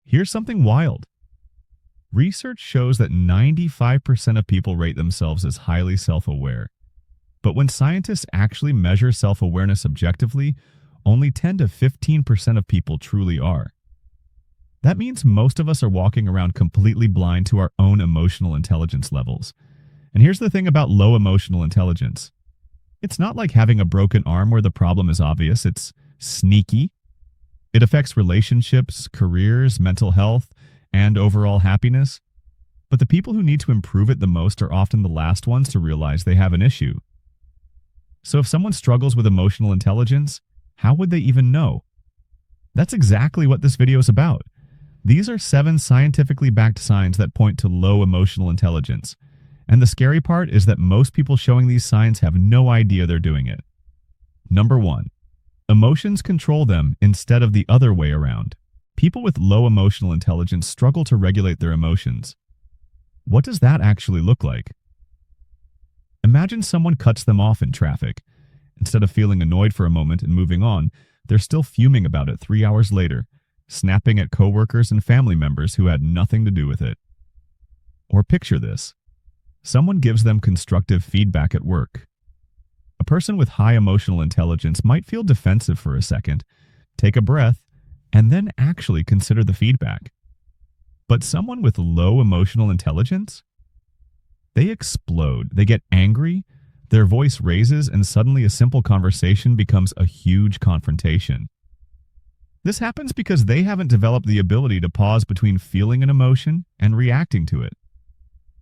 Here's something wild. Research shows that 95% of people rate themselves as highly self-aware. But when scientists actually measure self-awareness objectively, only 10 to 15% of people truly are. That means most of us are walking around completely blind to our own emotional intelligence levels. And here's the thing about low emotional intelligence. It's not like having a broken arm where the problem is obvious. It's sneaky. It affects relationships, careers, mental health, and overall happiness. But the people who need to improve it the most are often the last ones to realize they have an issue. So if someone struggles with emotional intelligence, how would they even know? That's exactly what this video is about. These are 7 scientifically backed signs that point to low emotional intelligence. And the scary part is that most people showing these signs have no idea they're doing it. Number 1. Emotions control them instead of the other way around. People with low emotional intelligence struggle to regulate their emotions. What does that actually look like? Imagine someone cuts them off in traffic. Instead of feeling annoyed for a moment and moving on, they're still fuming about it 3 hours later, snapping at coworkers and family members who had nothing to do with it. Or picture this. Someone gives them constructive feedback at work. A person with high emotional intelligence might feel defensive for a second, take a breath, and then actually consider the feedback. But someone with low emotional intelligence? They explode. They get angry, their voice raises, and suddenly a simple conversation becomes a huge confrontation. This happens because they haven't developed the ability to pause between feeling an emotion and reacting to it.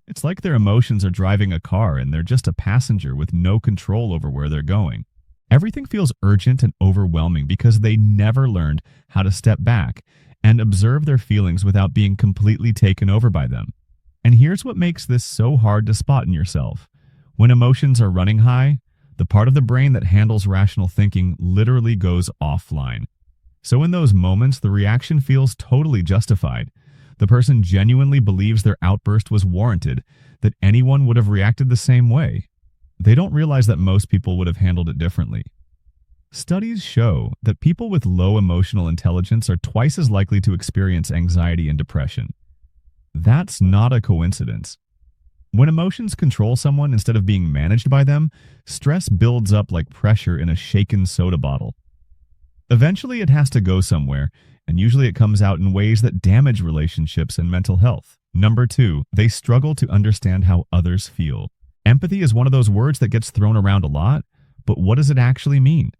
It's like their emotions are driving a car and they're just a passenger with no control over where they're going. Everything feels urgent and overwhelming because they never learned how to step back and observe their feelings without being completely taken over by them. And here's what makes this so hard to spot in yourself. When emotions are running high, the part of the brain that handles rational thinking literally goes offline. So in those moments, the reaction feels totally justified. The person genuinely believes their outburst was warranted, that anyone would have reacted the same way. They don't realize that most people would have handled it differently. Studies show that people with low emotional intelligence are twice as likely to experience anxiety and depression. That's not a coincidence. When emotions control someone instead of being managed by them, stress builds up like pressure in a shaken soda bottle. Eventually, it has to go somewhere, and usually it comes out in ways that damage relationships and mental health. Number 2, they struggle to understand how others feel. Empathy is one of those words that gets thrown around a lot, but what does it actually mean?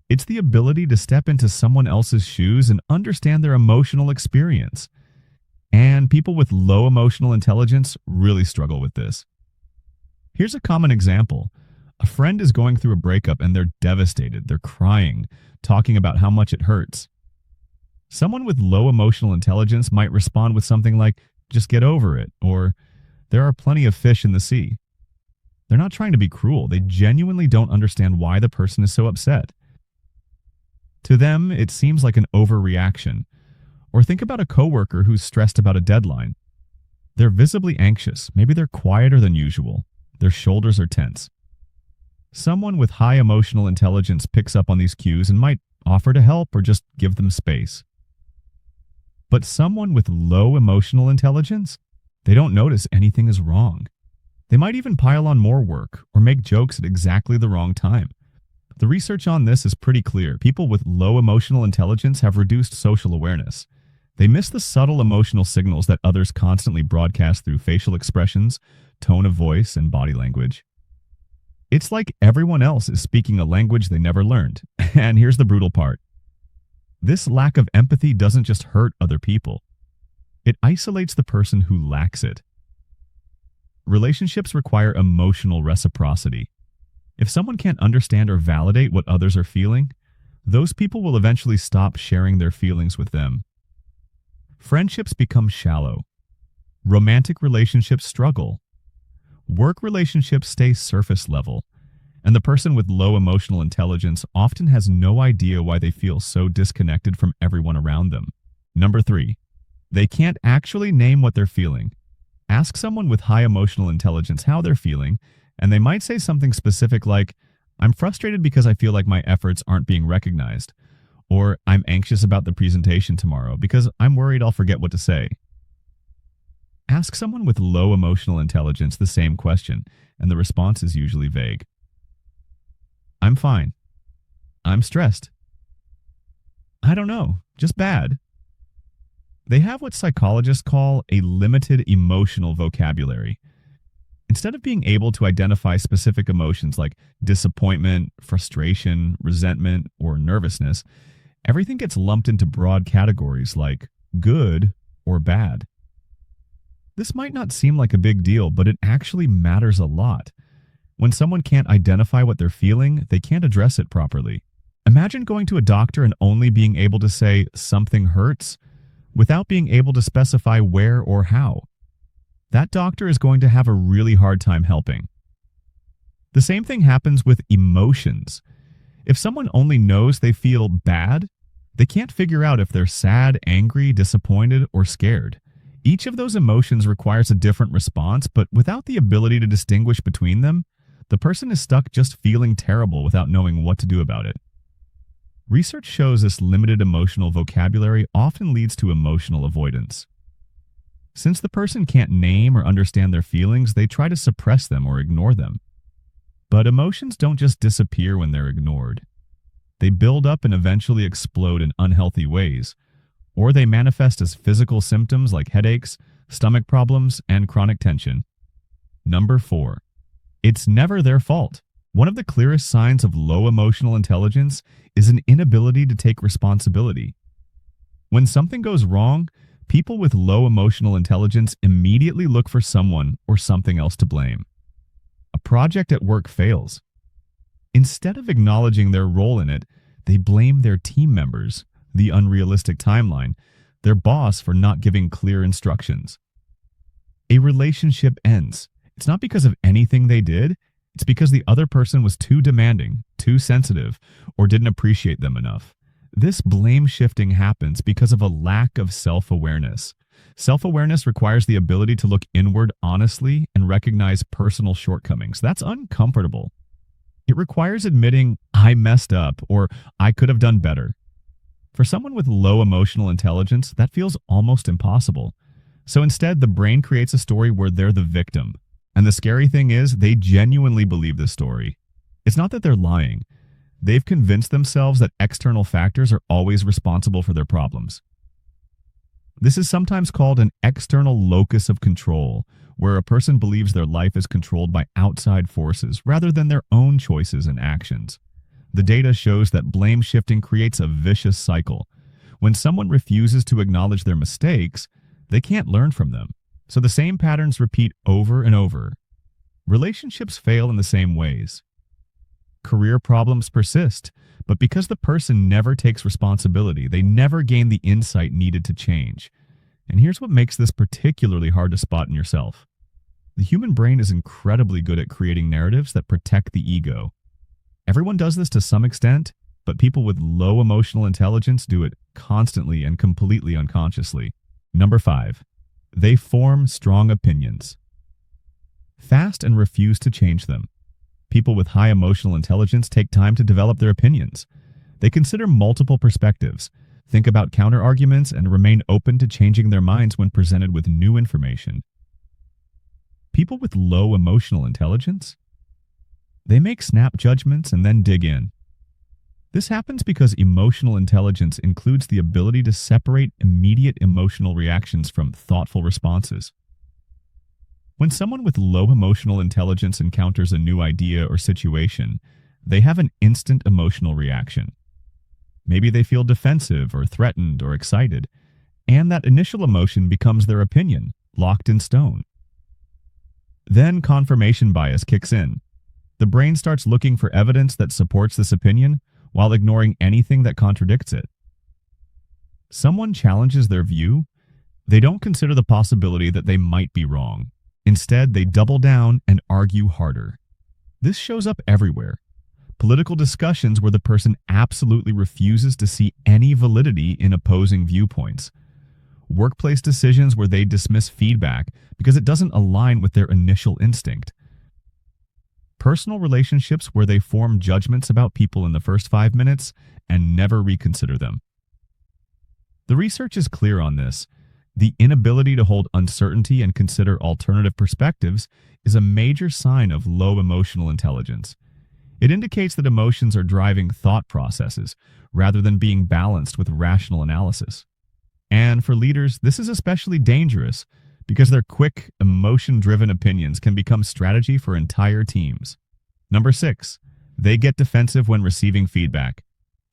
It's the ability to step into someone else's shoes and understand their emotional experience. And people with low emotional intelligence really struggle with this. Here's a common example. A friend is going through a breakup and they're devastated, they're crying, talking about how much it hurts. Someone with low emotional intelligence might respond with something like, "Just get over it," or "There are plenty of fish in the sea." They're not trying to be cruel. They genuinely don't understand why the person is so upset. To them, it seems like an overreaction. Or think about a coworker who's stressed about a deadline. They're visibly anxious. Maybe they're quieter than usual. Their shoulders are tense. Someone with high emotional intelligence picks up on these cues and might offer to help or just give them space. But someone with low emotional intelligence, they don't notice anything is wrong. They might even pile on more work or make jokes at exactly the wrong time. The research on this is pretty clear. People with low emotional intelligence have reduced social awareness. They miss the subtle emotional signals that others constantly broadcast through facial expressions, tone of voice, and body language. It's like everyone else is speaking a language they never learned. And here's the brutal part. This lack of empathy doesn't just hurt other people. It isolates the person who lacks it. Relationships require emotional reciprocity. If someone can't understand or validate what others are feeling, those people will eventually stop sharing their feelings with them. Friendships become shallow. Romantic relationships struggle. Work relationships stay surface level. And the person with low emotional intelligence often has no idea why they feel so disconnected from everyone around them. Number 3, they can't actually name what they're feeling. Ask someone with high emotional intelligence how they're feeling, and they might say something specific like, "I'm frustrated because I feel like my efforts aren't being recognized," Or I'm anxious about the presentation tomorrow because I'm worried I'll forget what to say. Ask someone with low emotional intelligence the same question, and the response is usually vague. I'm fine. I'm stressed. I don't know, just bad. They have what psychologists call a limited emotional vocabulary. Instead of being able to identify specific emotions like disappointment, frustration, resentment, or nervousness, everything gets lumped into broad categories like good or bad. This might not seem like a big deal, but it actually matters a lot. When someone can't identify what they're feeling, they can't address it properly. Imagine going to a doctor and only being able to say something hurts without being able to specify where or how. That doctor is going to have a really hard time helping. The same thing happens with emotions. If someone only knows they feel bad, they can't figure out if they're sad, angry, disappointed, or scared. Each of those emotions requires a different response, but without the ability to distinguish between them, the person is stuck just feeling terrible without knowing what to do about it. Research shows this limited emotional vocabulary often leads to emotional avoidance. Since the person can't name or understand their feelings, they try to suppress them or ignore them. But emotions don't just disappear when they're ignored. They build up and eventually explode in unhealthy ways, or they manifest as physical symptoms like headaches, stomach problems, and chronic tension. Number 4. It's never their fault. One of the clearest signs of low emotional intelligence is an inability to take responsibility. When something goes wrong, people with low emotional intelligence immediately look for someone or something else to blame. A project at work fails. Instead of acknowledging their role in it, they blame their team members, the unrealistic timeline, their boss for not giving clear instructions. A relationship ends. It's not because of anything they did. It's because the other person was too demanding, too sensitive, or didn't appreciate them enough. This blame shifting happens because of a lack of self-awareness. Self-awareness requires the ability to look inward honestly and recognize personal shortcomings. That's uncomfortable. It requires admitting, I messed up, or I could have done better. For someone with low emotional intelligence, that feels almost impossible. So instead, the brain creates a story where they're the victim. And the scary thing is, they genuinely believe this story. It's not that they're lying. They've convinced themselves that external factors are always responsible for their problems. This is sometimes called an external locus of control, where a person believes their life is controlled by outside forces rather than their own choices and actions. The data shows that blame shifting creates a vicious cycle. When someone refuses to acknowledge their mistakes, they can't learn from them. So the same patterns repeat over and over. Relationships fail in the same ways. Career problems persist, but because the person never takes responsibility, they never gain the insight needed to change. And here's what makes this particularly hard to spot in yourself. The human brain is incredibly good at creating narratives that protect the ego. Everyone does this to some extent, but people with low emotional intelligence do it constantly and completely unconsciously. Number 5. They form strong opinions. Fast and refuse to change them. People with high emotional intelligence take time to develop their opinions. They consider multiple perspectives, think about counter-arguments, and remain open to changing their minds when presented with new information. People with low emotional intelligence? They make snap judgments and then dig in. This happens because emotional intelligence includes the ability to separate immediate emotional reactions from thoughtful responses. When someone with low emotional intelligence encounters a new idea or situation, they have an instant emotional reaction. Maybe they feel defensive or threatened or excited, and that initial emotion becomes their opinion, locked in stone. Then confirmation bias kicks in. The brain starts looking for evidence that supports this opinion while ignoring anything that contradicts it. Someone challenges their view, they don't consider the possibility that they might be wrong. Instead, they double down and argue harder. This shows up everywhere. Political discussions where the person absolutely refuses to see any validity in opposing viewpoints. Workplace decisions where they dismiss feedback because it doesn't align with their initial instinct. personal relationships where they form judgments about people in the first 5 minutes and never reconsider them. The research is clear on this. The inability to hold uncertainty and consider alternative perspectives is a major sign of low emotional intelligence. It indicates that emotions are driving thought processes rather than being balanced with rational analysis. And for leaders, this is especially dangerous because their quick, emotion-driven opinions can become strategy for entire teams. Number 6, they get defensive when receiving feedback.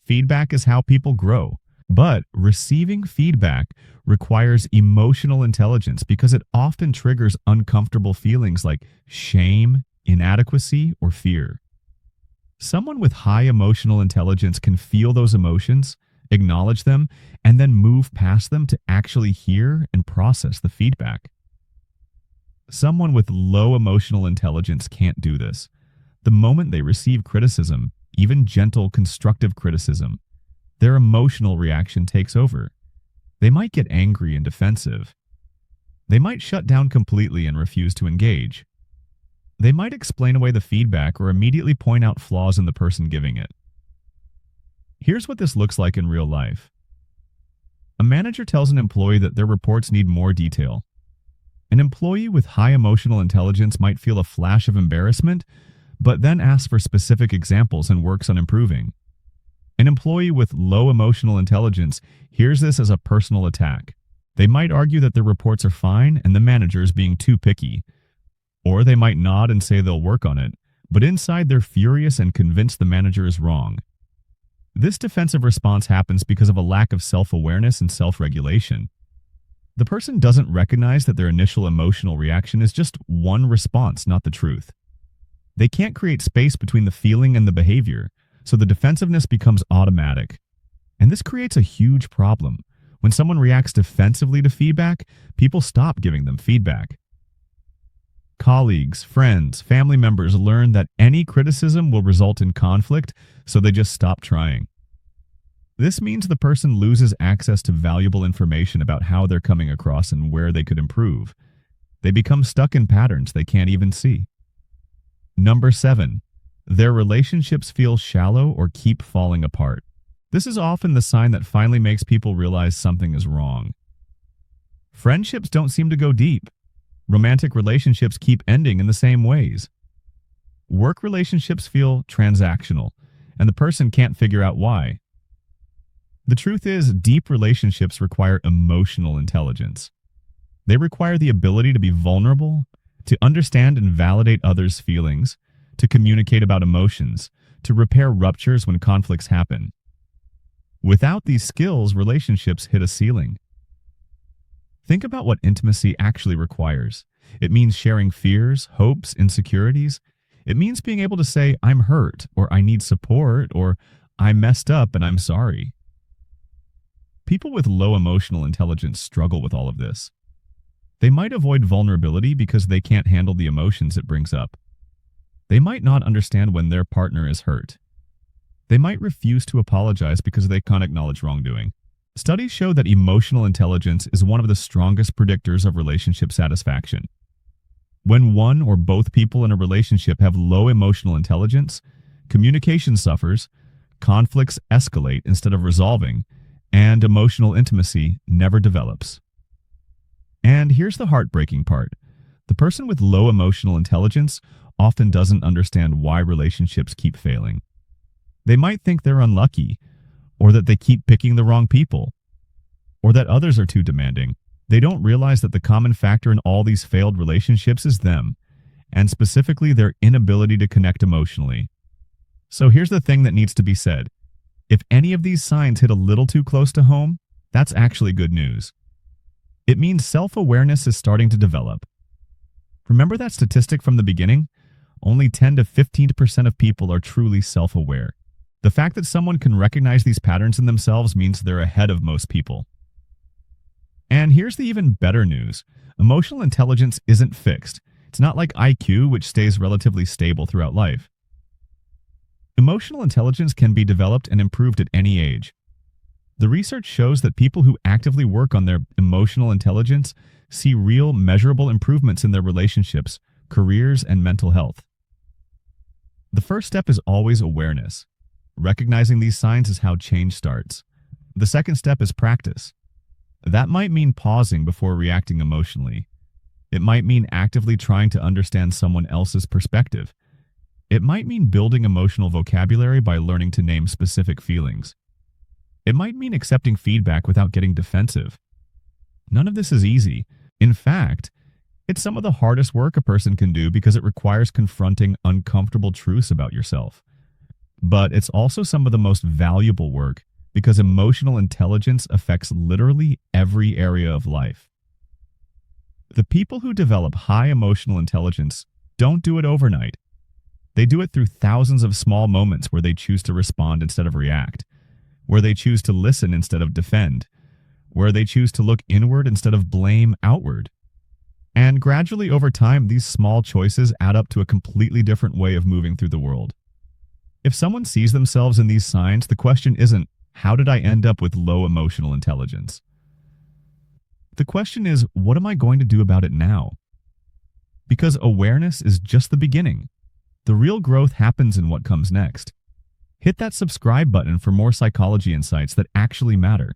Feedback is how people grow, but receiving feedback requires emotional intelligence because it often triggers uncomfortable feelings like shame, inadequacy, or fear. Someone with high emotional intelligence can feel those emotions, acknowledge them, and then move past them to actually hear and process the feedback. Someone with low emotional intelligence can't do this. The moment they receive criticism, even gentle, constructive criticism, their emotional reaction takes over. They might get angry and defensive. They might shut down completely and refuse to engage. They might explain away the feedback or immediately point out flaws in the person giving it. Here's what this looks like in real life. A manager tells an employee that their reports need more detail. An employee with high emotional intelligence might feel a flash of embarrassment, but then asks for specific examples and works on improving. An employee with low emotional intelligence hears this as a personal attack. They might argue that their reports are fine and the manager is being too picky. Or they might nod and say they'll work on it, but inside they're furious and convinced the manager is wrong. This defensive response happens because of a lack of self-awareness and self-regulation. The person doesn't recognize that their initial emotional reaction is just one response, not the truth. They can't create space between the feeling and the behavior, so the defensiveness becomes automatic. And this creates a huge problem. When someone reacts defensively to feedback, people stop giving them feedback. Colleagues, friends, family members learn that any criticism will result in conflict, so they just stop trying. This means the person loses access to valuable information about how they're coming across and where they could improve. They become stuck in patterns they can't even see. Number 7, their relationships feel shallow or keep falling apart. This is often the sign that finally makes people realize something is wrong. Friendships don't seem to go deep. Romantic relationships keep ending in the same ways. Work relationships feel transactional, and the person can't figure out why. The truth is, deep relationships require emotional intelligence. They require the ability to be vulnerable, to understand and validate others' feelings, to communicate about emotions, to repair ruptures when conflicts happen. Without these skills, relationships hit a ceiling. Think about what intimacy actually requires. It means sharing fears, hopes, insecurities. It means being able to say, I'm hurt, or I need support, or I messed up and I'm sorry. People with low emotional intelligence struggle with all of this. They might avoid vulnerability because they can't handle the emotions it brings up. They might not understand when their partner is hurt. They might refuse to apologize because they can't acknowledge wrongdoing. Studies show that emotional intelligence is one of the strongest predictors of relationship satisfaction. When one or both people in a relationship have low emotional intelligence, communication suffers, conflicts escalate instead of resolving, and emotional intimacy never develops. And here's the heartbreaking part. The person with low emotional intelligence often doesn't understand why relationships keep failing. They might think they're unlucky, or that they keep picking the wrong people, or that others are too demanding. They don't realize that the common factor in all these failed relationships is them, and specifically their inability to connect emotionally. So here's the thing that needs to be said. If any of these signs hit a little too close to home, that's actually good news. It means self-awareness is starting to develop. Remember that statistic from the beginning? Only 10 to 15% of people are truly self-aware. The fact that someone can recognize these patterns in themselves means they're ahead of most people. And here's the even better news. Emotional intelligence isn't fixed. It's not like IQ, which stays relatively stable throughout life. Emotional intelligence can be developed and improved at any age. The research shows that people who actively work on their emotional intelligence see real, measurable improvements in their relationships, careers, and mental health. The first step is always awareness. Recognizing these signs is how change starts. The second step is practice. That might mean pausing before reacting emotionally. It might mean actively trying to understand someone else's perspective. It might mean building emotional vocabulary by learning to name specific feelings. It might mean accepting feedback without getting defensive. None of this is easy. In fact, it's some of the hardest work a person can do because it requires confronting uncomfortable truths about yourself. But it's also some of the most valuable work because emotional intelligence affects literally every area of life. The people who develop high emotional intelligence don't do it overnight. They do it through thousands of small moments where they choose to respond instead of react, where they choose to listen instead of defend, where they choose to look inward instead of blame outward. And gradually over time, these small choices add up to a completely different way of moving through the world. If someone sees themselves in these signs, the question isn't, how did I end up with low emotional intelligence? The question is, what am I going to do about it now? Because awareness is just the beginning. The real growth happens in what comes next. Hit that subscribe button for more psychology insights that actually matter.